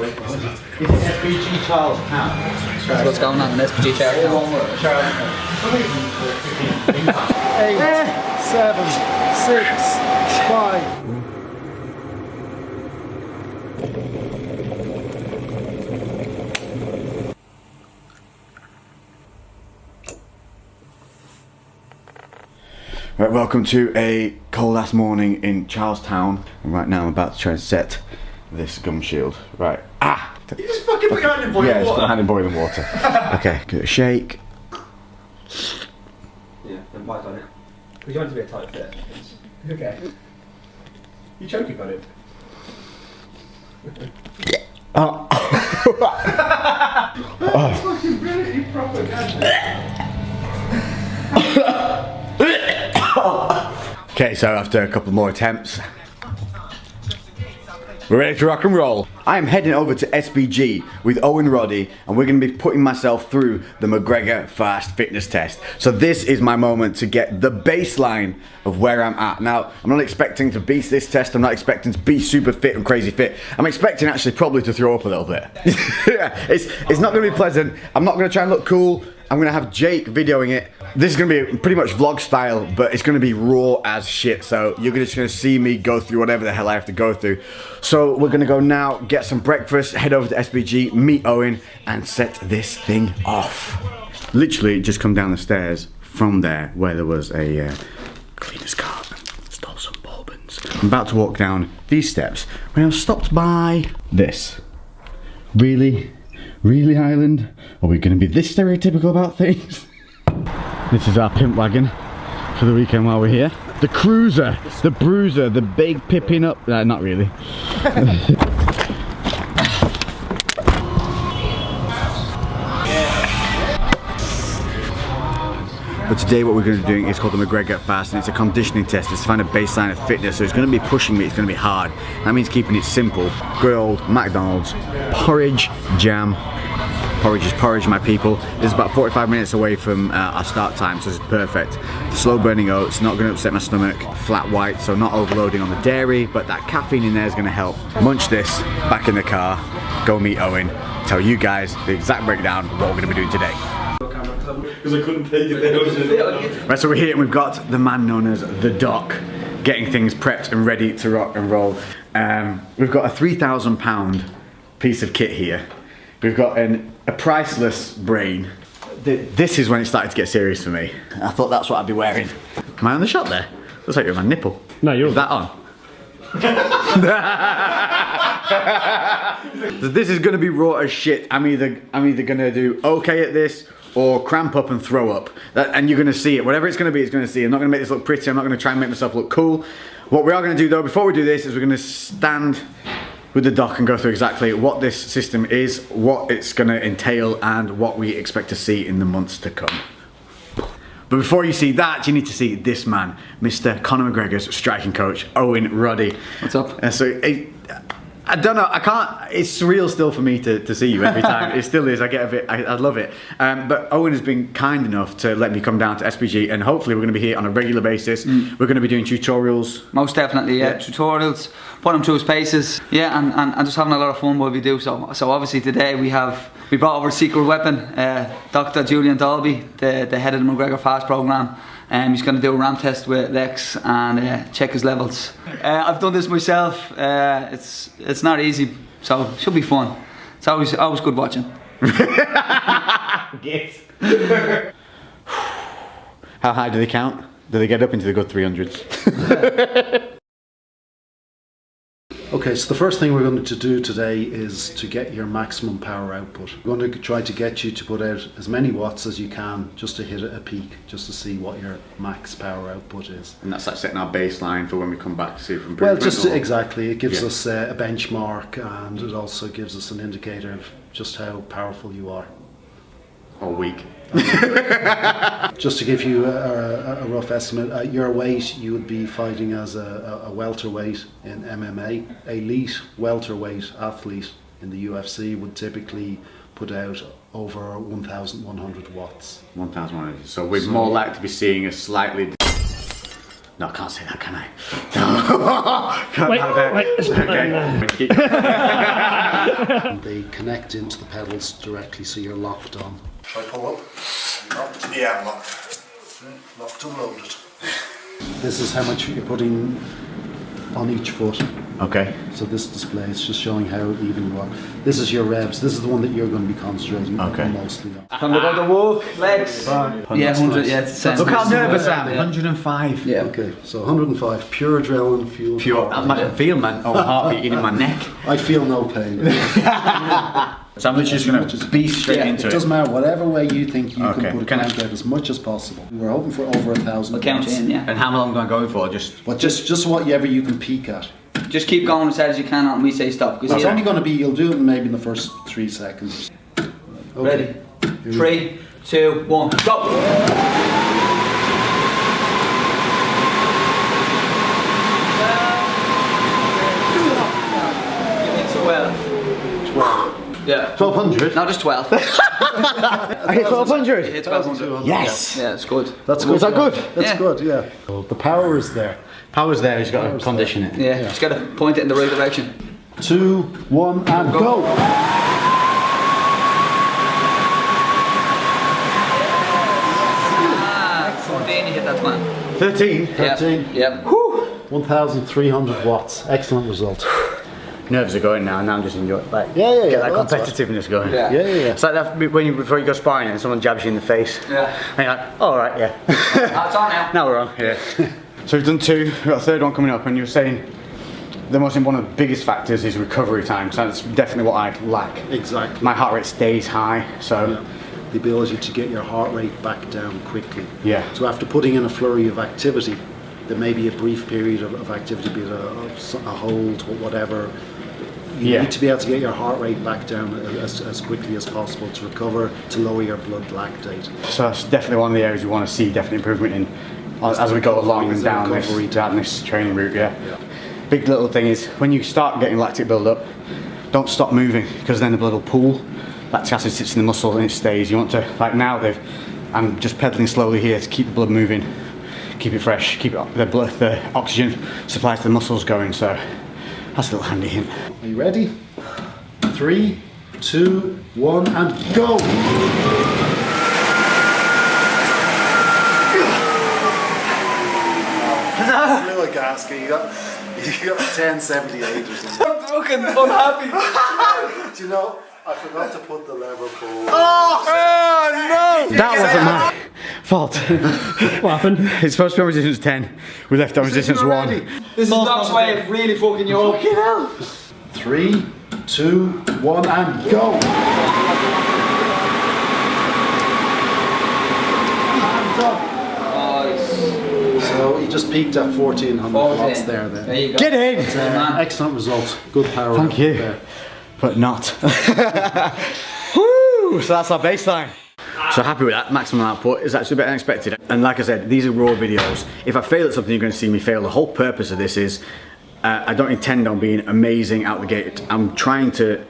Is it SBG Charles Town? That's what's going on in SBG Charles Town. 8, 7, 6, 5. Right, welcome to a cold ass morning in Charlestown. And right now I'm about to try and set this gum shield. Right. Ah! You just fucking put your hand in boiling water? Yeah, just put my hand in boiling water. Okay, give it a shake. Yeah, then bite on it. Because you want it to be a tight fit. Okay. You choking on it? Oh. That's fucking really proper, Okay, so after a couple more attempts, we're ready to rock and roll. I am heading over to SBG with Owen Roddy, and we're going to be putting myself through the AhmedFAST fitness test. So this is my moment to get the baseline of where I'm at. Now, I'm not expecting to beat this test. I'm not expecting to be super fit and crazy fit. I'm expecting actually probably to throw up a little bit. Yeah, it's not going to be pleasant. I'm not going to try and look cool. I'm going to have Jake videoing it. This is going to be pretty much vlog style, but it's going to be raw as shit. So you're just going to see me go through whatever the hell I have to go through. So we're going to go now, get some breakfast, head over to SBG, meet Owen, and set this thing off. Literally just come down the stairs from there where there was a cleaner's cart and stole some bourbons. I'm about to walk down these steps when I was stopped by this. Really? Really, Highland? Are we going to be this stereotypical about things? This is our pimp wagon for the weekend while we're here. The cruiser, the bruiser, the big pipping up. Not really. But today what we're going to be doing is called the AhmedFAST, and it's a conditioning test. It's to find a baseline of fitness, so it's going to be pushing me, it's going to be hard. That means keeping it simple. Good old McDonald's, porridge, jam. Porridge is porridge, my people. This is about 45 minutes away from our start time, so it's perfect. Slow burning oats, not going to upset my stomach. Flat white, so not overloading on the dairy, but that caffeine in there is going to help. Munch this, back in the car, go meet Owen, tell you guys the exact breakdown of what we're going to be doing today. Because I couldn't take it there. Right, so we're here and we've got the man known as the Doc, getting things prepped and ready to rock and roll. We've got a £3,000 piece of kit here. We've got a priceless brain. This is when it started to get serious for me. I thought that's what I'd be wearing. Am I on the shot there? Looks like you're on my nipple. No, you're Is that on? This is gonna be raw as shit. I'm either gonna do okay at this or cramp up and throw up. And you're gonna see it. Whatever it's gonna be, it's gonna see. I'm not gonna make this look pretty. I'm not gonna try and make myself look cool. What we are gonna do though, before we do this, is we're gonna stand with the doc and go through exactly what this system is, what it's gonna entail, and what we expect to see in the months to come. But before you see that, you need to see this man, Mr. Conor McGregor's striking coach, Owen Roddy. What's up? I don't know, I can't, it's surreal still for me to see you every time. It still is, I get a bit, I love it. But Owen has been kind enough to let me come down to SBG, and hopefully we're going to be here on a regular basis. We're going to be doing tutorials. Most definitely, yeah. Tutorials, put them through his paces, yeah, and just having a lot of fun while we do so. So obviously today we brought over a secret weapon, Dr. Julian Dalby, the head of the McGregor program. He's going to do a ramp test with Lex and check his levels. I've done this myself. It's not easy, so it should be fun. It's always good watching. Yes. How high do they count? Do they get up into the good 300s? Okay, so the first thing we're going to do today is to get your maximum power output. We're going to try to get you to put out as many watts as you can just to hit a peak, just to see what your max power output is. And that's like setting our baseline for when we come back to see if we're improving. Well, just exactly. It gives us a benchmark, and it also gives us an indicator of just how powerful you are. Or weak. Just to give you a rough estimate, your weight, you would be fighting as a welterweight in MMA. Elite welterweight athlete in the UFC would typically put out over 1,100 watts. 1,100. So we're more likely to be seeing a slightly... No, I can't say that, can I? No. Wait, let's put that in there. They connect into the pedals directly, so you're locked on. Try pull up. Locked. Yeah, I'm locked. Locked and loaded. This is how much you're putting on each foot. Okay. So this display is just showing how even you are. This is your revs. This is the one that you're going to be concentrating mostly on. Can we go to walk, legs? Yeah, 100, yeah, it's the same. Look how nervous I am. 105. Yeah. Okay, so 105, pure adrenaline fuel. Pure. I feel man. Oh, heart beating in my neck. I feel no pain. So I'm just going to be straight into it. It doesn't matter, whatever way you think you can put a count out as much as possible. We're hoping for over 1,000. We'll count in, yeah. And how long am I going for? Just whatever you can peak at. Just keep going as hard as you can and we say stop. It's only going to be, you'll do it maybe in the first 3 seconds. Okay. Ready? 3, 2, 1, go! Yeah. 1200? No, just 12. I hit 1200? You hit 1200. Yes! Yeah, it's good. That's good. Is that good? That's good, yeah. So the power is there. Power's there, he's got to condition it. Yeah, just got to point it in the right direction. 2, 1, and go! Ah, 14, you hit that man. 13? 13. Yep. 1,300 watts. Excellent result. Nerves are going now, and now I'm just enjoying get that well, competitiveness going. Yeah. It's like that before you go sparring and someone jabs you in the face. Yeah. And you're like, all right, yeah. That's on now. Now we're on, yeah. So we've done 2, we've got a third one coming up, and you were saying one of the biggest factors is recovery time. So that's definitely what I lack. Exactly. My heart rate stays high, so. The ability to get your heart rate back down quickly. Yeah. So after putting in a flurry of activity, there may be a brief period of activity, be it a hold or whatever. You need to be able to get your heart rate back down as quickly as possible to recover, to lower your blood lactate. So that's definitely one of the areas we want to see definite improvement in as we go along and down this training route. Yeah. Big little thing is when you start getting lactic build up, don't stop moving because then the blood will pool. Lactic acid sits in the muscle and it stays. You want to, like now I'm just pedaling slowly here to keep the blood moving, keep it fresh, keep the oxygen supply to the muscles going. So that's a little handy hint. Are you ready? 3, 2, 1, and go! No! Blew a gasket. You got 1078 or something. I'm fucking unhappy. Do you know, I forgot to put the lever forward. Oh no! That wasn't my fault. What happened? It's supposed to be on resistance 10. We left on resistance 1. This is Doc's way of really fucking you up. Fucking hell! 3, 2, 1, and go! And done. Nice. So he just peaked at 1400 watts there then. There you go. Get in! Excellent result. Good power. Thank you. There. But not. Woo! So that's our baseline. So happy with that. Maximum output is actually better than expected. And like I said, these are raw videos. If I fail at something, you're going to see me fail. The whole purpose of this is I don't intend on being amazing out the gate. I'm trying to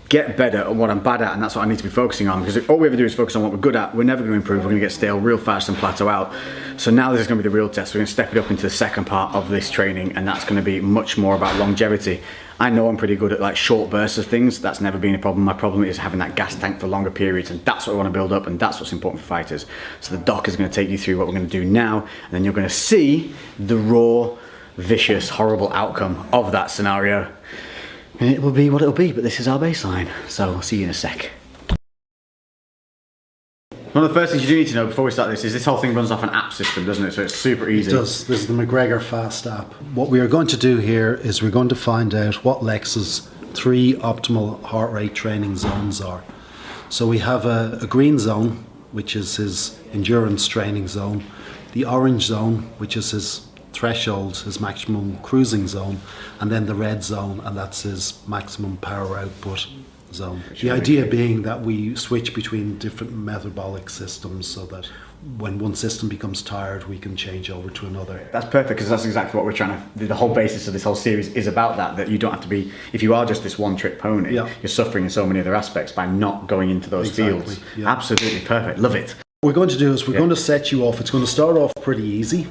get better at what I'm bad at, and that's what I need to be focusing on, because if all we ever do is focus on what we're good at, we're never going to improve. We're going to get stale real fast and plateau out. So now this is going to be the real test. We're going to step it up into the second part of this training, and that's going to be much more about longevity. I know I'm pretty good at like short bursts of things. That's never been a problem. My problem is having that gas tank for longer periods, and that's what we want to build up, and that's what's important for fighters. So the doc is going to take you through what we're going to do now, and then you're going to see the raw, vicious, horrible outcome of that scenario. And it will be what it'll be, but this is our baseline. So I'll see you in a sec. One of the first things you do need to know before we start this whole thing runs off an app system, doesn't it? So it's super easy. It does. This is the AhmedFAST app. What we are going to do here is we're going to find out what Lex's 3 optimal heart rate training zones are. So we have a green zone, which is his endurance training zone, the orange zone, which is his threshold, his maximum cruising zone, and then the red zone, and that's his maximum power output zone. The idea being that we switch between different metabolic systems so that when one system becomes tired, we can change over to another. That's perfect, because that's exactly what we're trying to, the whole basis of this whole series is about that you don't have to be, if you are just this one trick pony, you're suffering in so many other aspects by not going into those fields. Absolutely perfect, love it. What we're going to do is we're going to set you off. It's going to start off pretty easy.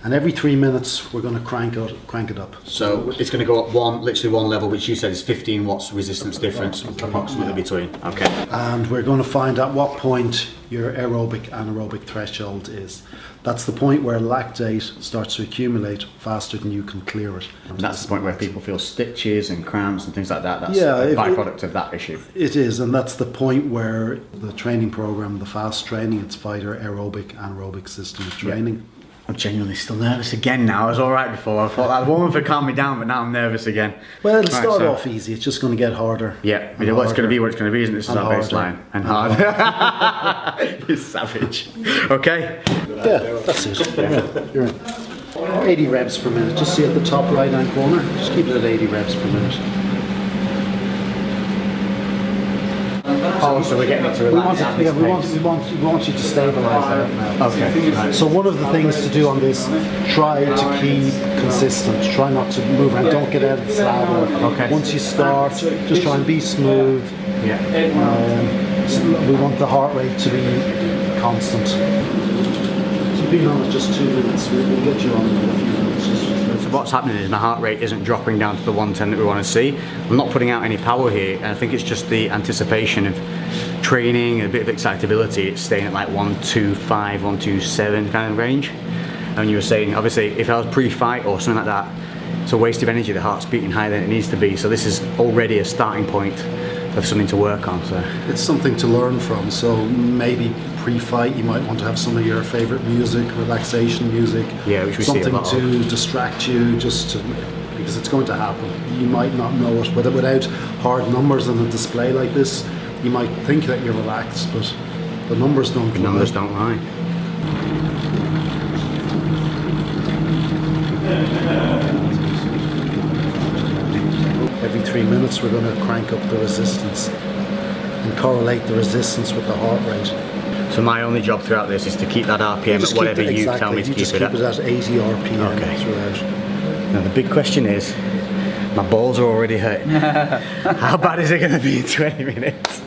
And every 3 minutes we're going to crank it up. So it's going to go up literally one level, which you said is 15 watts resistance difference approximately between. Okay. And we're going to find at what point your aerobic anaerobic threshold is. That's the point where lactate starts to accumulate faster than you can clear it. And that's the point where people feel stitches and cramps and things like that. That's Yeah, a byproduct of that issue. It is, and that's the point where the training program, the fast training, it's fighter aerobic anaerobic system of training. I'm genuinely still nervous again now. I was alright before. I thought that woman would calm me down, but now I'm nervous again. Well, it'll start off easy. It's just going to get harder. Yeah, well, it's going to be what it's going to be, isn't it? This is our baseline. And hard. You're savage. Okay? Yeah, that's it. You're in. 80 reps per minute. Just see at the top right hand corner. Just keep it at 80 reps per minute. Oh, so we're getting it to relax. We want you to stabilise that now. Okay. Right. So one of the things to do on this, try to keep consistent. Try not to move around. Don't get out of the saddle. Okay. Once you start, just try and be smooth. Yeah. So we want the heart rate to be constant. So being on it just 2 minutes, we'll get you on in a few minutes. So what's happening is my heart rate isn't dropping down to the 110 that we want to see. I'm not putting out any power here, and I think it's just the anticipation of training, a bit of excitability. It's staying at like 125, 127 kind of range. And you were saying, obviously, if I was pre-fight or something like that, it's a waste of energy. The heart's beating higher than it needs to be. So this is already a starting point of something to work on. So it's something to learn from. So maybe pre-fight you might want to have some of your favorite music, relaxation music. Yeah, which we see a something lot to of. distract you, because it's going to happen. You might not know it, but without hard numbers on a display like this, you might think that you're relaxed, but the numbers don't lie. The numbers don't lie. Every 3 minutes we're going to crank up the resistance and correlate the resistance with the heart rate. So my only job throughout this is to keep that RPM at whatever you tell me to keep it at. Keep it at 80 RPM Okay. throughout. Now the big question is, my balls are already hurting. How bad is it going to be in 20 minutes?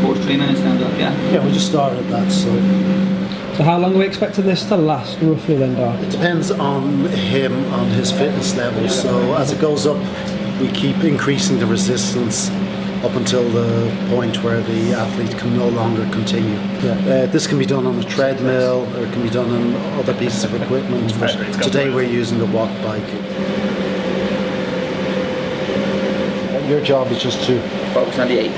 Force 3 minutes now, Doc, yeah? Yeah, we just started that, So how long are we expecting this to last, roughly then, Doc? it depends on him, on his fitness level. So as it goes up, we keep increasing the resistance up until the point where the athlete can no longer continue. Yeah. This can be done on a treadmill, or it can be done on other pieces of equipment, but today we're using the walk bike. Your job is just to Focus on the 80.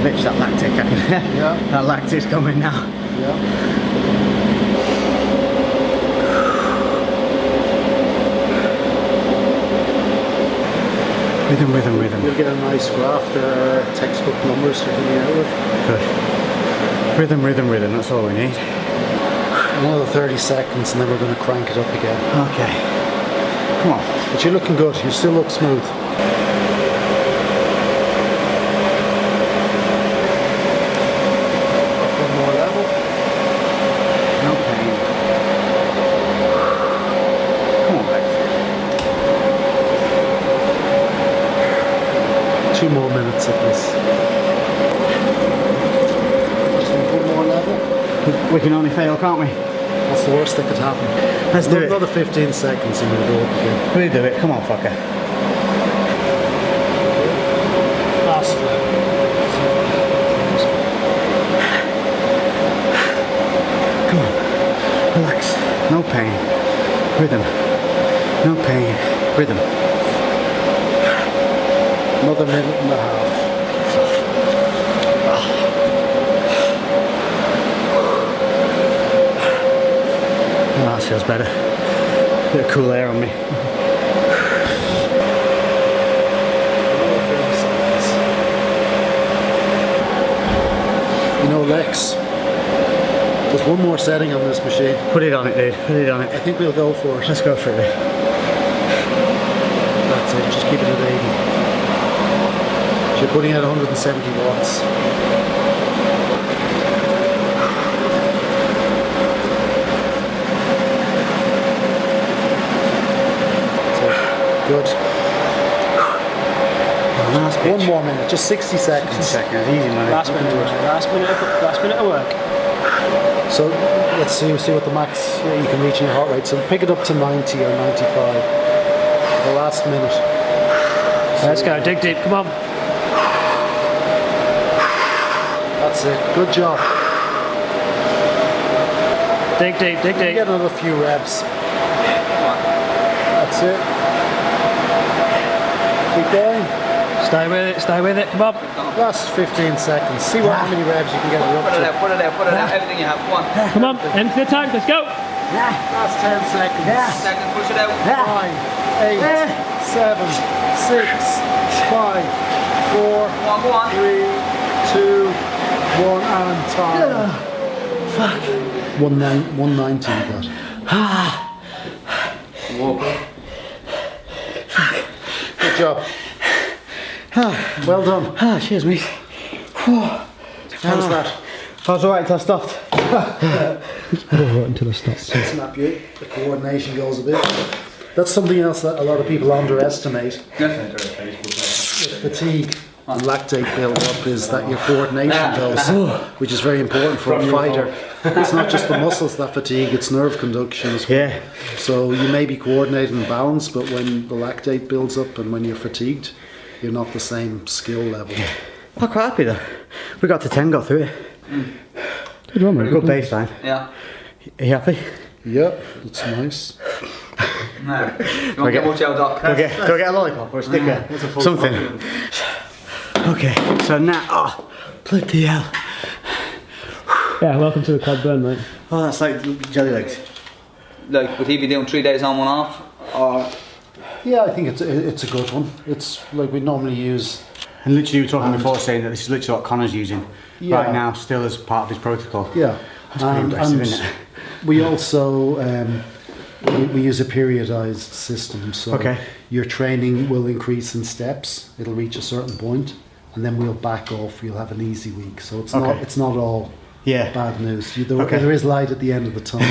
Bitch, that lactic, Yeah. that lactic's coming now. Yeah. Rhythm. You'll get a nice graph. There are textbook numbers for coming out with. Good. Rhythm, that's all we need. Another 30 seconds and then we're going to crank it up again. Okay. Come on. But you're looking good. You still look smooth. One more level. No pain. Come on, guys. 2 more minutes of this. Just one more level. We can only fail, can't we? That's the worst that could happen. Let's do it. Another 15 seconds and we'll go up again. We do it. Come on, fucker. Last Come on. Relax. No pain. Rhythm. No pain. Rhythm. Another minute and a half. Oh, that feels better. Bit of cool air on me. Another 30 seconds. Lex, there's one more setting on this machine. Put it on it, dude. Put it on I it. think we'll go for it. Let's go for it, dude. That's it, just keep it at 80. So you're putting out 170 watts. Good. One more minute, just 60 seconds. 60 seconds, easy, man. Last minute of work. So let's see what the max you can reach in your heart rate. So pick it up to 90 or 95. The last minute. Let's go, dig deep, come on. That's it. Good job. Dig deep, dig deep. Get another few reps. That's it. Keep going. Stay with it, come on. Last 15 seconds. See how many revs you can get it up Put it to. out, put it out, put it out. Everything you have. Come on. Come on, empty the tank, let's go. Last 10 seconds. Second, push it out. 9, 8, 7, 6, 5, 4, Go on. 3, 2, 1, and time. Fuck. 190 you got. Good job. Well done. Cheers, mate. How's that? I was alright until I stopped. Until I stop. Snap you. The coordination goes a bit. That's something else that a lot of people underestimate. With fatigue and lactate build up is that your coordination goes, which is very important for a fighter. It's not just the muscles that fatigue, it's nerve conduction as well. Yeah. So you may be coordinated and balanced, but when the lactate builds up and when you're fatigued, you're not the same skill level. I'm quite happy though. We got to 10, got through it. Good baseline. Yeah. Are you happy? Yep, that's nice. No. You won't get much out, Doc. Do I get a lollipop or a sticker? Something. Okay, so now, oh, bloody hell. Yeah, welcome to the quad burn, mate. Oh, that's like jelly legs. Like, would he be doing 3 days on, 1 off? Or Yeah, I think it's a good one. It's like we normally use. And literally you were talking before saying that this is literally what Connor's using right now, still as part of his protocol. Yeah, That's pretty impressive, isn't it? We also we use a periodized system, so your training will increase in steps. It'll reach a certain point, and then we'll back off. You'll have an easy week, so it's not all bad news. There is light at the end of the tunnel.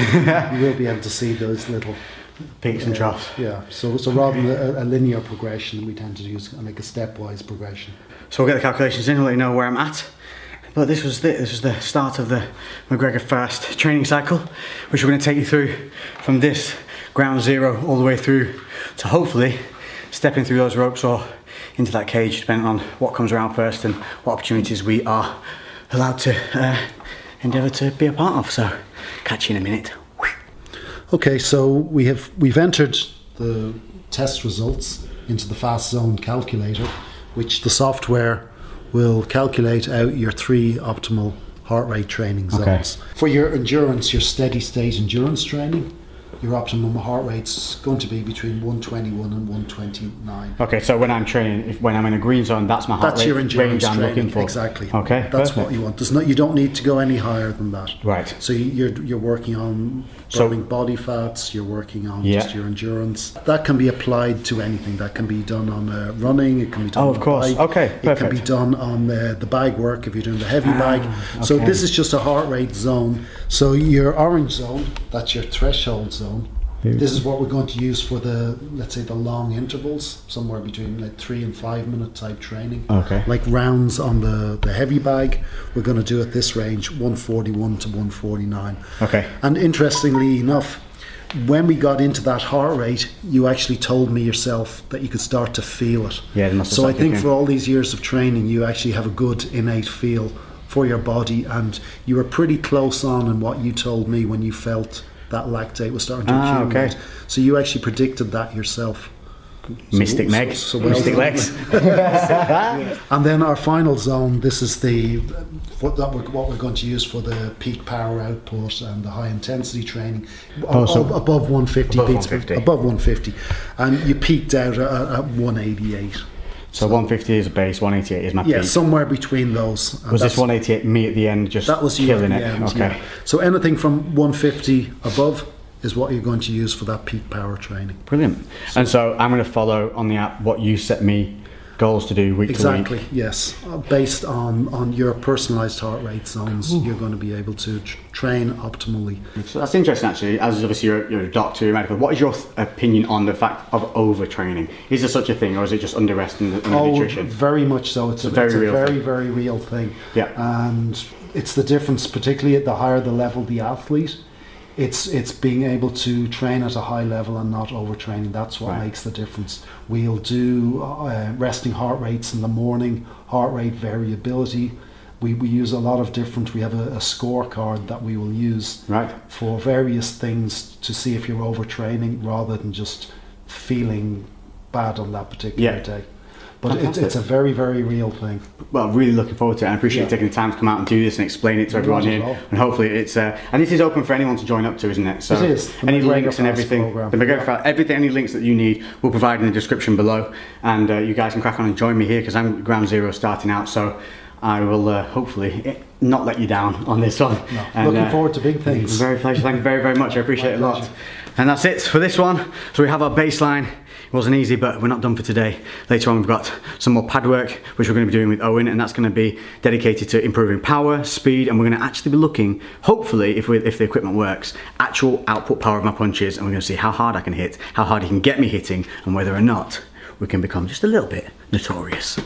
You will be able to see those little peaks and troughs. Yeah, so rather than a linear progression, we tend to use like a stepwise progression. So we'll get the calculations in, I'll let you know where I'm at. But this was the start of the AhmedFAST training cycle, which we're going to take you through from this ground zero all the way through to hopefully stepping through those ropes or into that cage, depending on what comes around first and what opportunities we are allowed to endeavour to be a part of. So catch you in a minute. Okay, so we've entered the test results into the Fast Zone calculator, which the software will calculate out your 3 optimal heart rate training zones. For your endurance, your steady state endurance training, your optimum heart rate's going to be between 121 and 129. Okay, so when I'm training, when I'm in a green zone, that's my heart rate your endurance range I'm training. looking for. Exactly. Okay, that's what you want. You don't need to go any higher than that. Right. So you're working on burning body fats. You're working on just your endurance. That can be applied to anything. That can be done on running. It can be done on a bike. Okay, perfect. It can be done on the bag work if you're doing the heavy bag. So this is just a heart rate zone. So your orange zone, that's your threshold zone. This is what we're going to use for let's say the long intervals, somewhere between like 3 and 5 minute type training. Okay. Like rounds on the heavy bag, we're going to do at this range 141 to 149. Okay. And interestingly enough, when we got into that heart rate, you actually told me yourself that you could start to feel it. Yeah, it must have so I started think kicking. for all these years of training, you actually have a good innate feel for your body, and you were pretty close on in what you told me when you felt that lactate was starting to accumulate. Okay. So you actually predicted that yourself. Mystic Meg, Mystic Legs. And then our final zone, this is what we're going to use for the peak power output and the high intensity training. Above 150 beats, above 150. And you peaked out at 188. So 150 is a base, 188 is my Yeah, peak. somewhere between those. And Was this 188 me at the end just that was killing it? yeah, Okay. yeah. So anything from 150 above is what you're going to use for that peak power training. Brilliant. And so I'm going to follow on the app what you set me goals to do week to Exactly, week. yes. Based on your personalised heart rate zones, you're going to be able to train optimally. So that's interesting actually, as obviously you're a doctor, you're medical. What is your opinion on the fact of overtraining? Is there such a thing, or is it just under rest in the nutrition? Very much so. It's a very, very real thing. Yeah. And it's the difference, particularly at the higher the level the athlete, it's being able to train at a high level and not overtraining. That's what makes the difference. We'll do resting heart rates in the morning, heart rate variability. We use a lot of different, we have a scorecard that we will use for various things to see if you're overtraining rather than just feeling bad on that particular day. But it's a very, very real thing. Well, really looking forward to it. I appreciate you taking the time to come out and do this and explain it to everyone here. And hopefully it's, and this is open for anyone to join up to, isn't it? So it is. Any links and everything, the McGregor, everything, any links that you need, we'll provide in the description below. And you guys can crack on and join me here because I'm ground zero starting out. So I will hopefully not let you down on this one. No. And, looking forward to big things. Very pleasure. Thank you very, very much. I appreciate it a lot. And that's it for this one. So we have our baseline. It wasn't easy, but we're not done for today. Later on, we've got some more pad work, which we're going to be doing with Owen, and that's going to be dedicated to improving power, speed, and we're going to actually be looking, hopefully, if the equipment works, actual output power of my punches, and we're going to see how hard I can hit, how hard he can get me hitting, and whether or not we can become just a little bit notorious.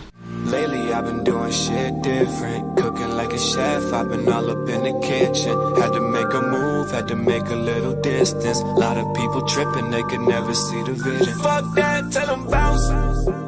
Lately I've been doing shit different, cooking like a chef, I've been all up in the kitchen. Had to make a move, had to make a little distance. A lot of people tripping, they could never see the vision. Fuck that, tell them bounce.